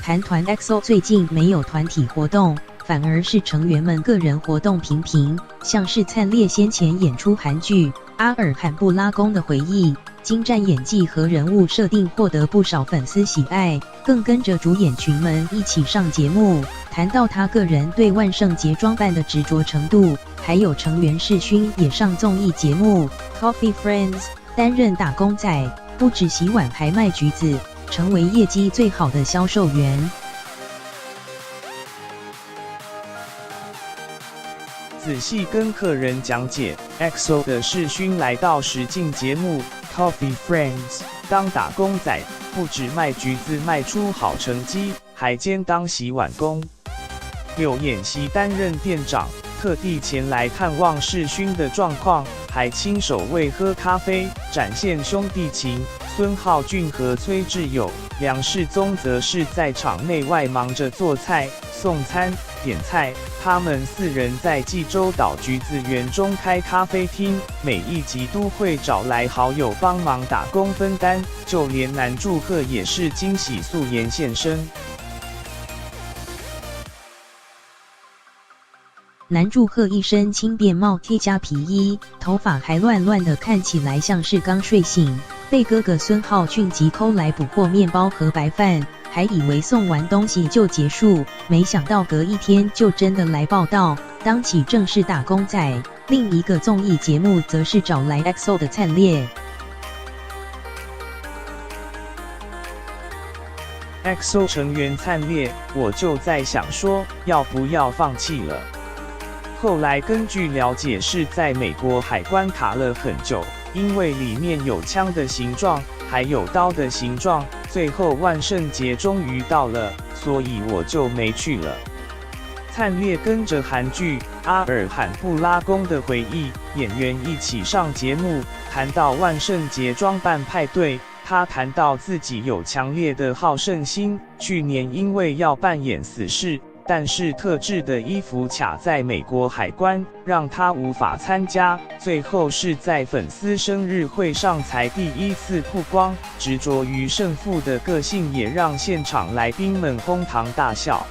韩团 EXO 最近没有团体活动，反而是成员们个人活动频频，像是灿烈先前演出韩剧《阿尔罕布拉宫的回忆》，精湛演技和人物设定获得不少粉丝喜爱，更跟着主演群们一起上节目。谈到他个人对万圣节装扮的执着程度，还有成员世勋也上综艺节目《Coffee Friends》担任打工仔，不只洗碗还卖橘子，成为业绩最好的销售员。仔细跟客人讲解 ，EXO 的世勋来到实境节目《Coffee Friends》当打工仔，不止卖橘子卖出好成绩，还兼当洗碗工。柳演熙担任店长，特地前来探望世勋的状况，还亲手为喝咖啡，展现兄弟情。孙浩俊和崔智友、梁世宗则是在场内外忙着做菜、送餐、点菜。他们4人在济州岛橘子园中开咖啡厅，每一集都会找来好友帮忙打工分担，就连男祝贺也是惊喜素颜现身。男祝贺一身轻便帽 T 加皮衣，头发还乱乱的，看起来像是刚睡醒，被哥哥孙浩俊急抠来补货面包和白饭，还以为送完东西就结束，没想到隔一天就真的来报到，当起正式打工仔。另一个综艺节目则是找来 EXO 的灿烈。EXO 成员灿烈，我就在想说，要不要放弃了？后来根据了解是在美国海关卡了很久，因为里面有枪的形状，还有刀的形状，最后万圣节终于到了，所以我就没去了。灿烈跟着韩剧《阿尔罕布拉宫的回忆》演员一起上节目，谈到万圣节装扮派对。他谈到自己有强烈的好胜心，去年因为要扮演死侍，但是特制的衣服卡在美国海关，让他无法参加。最后是在粉丝生日会上才第一次曝光，执着于胜负的个性也让现场来宾们哄堂大笑。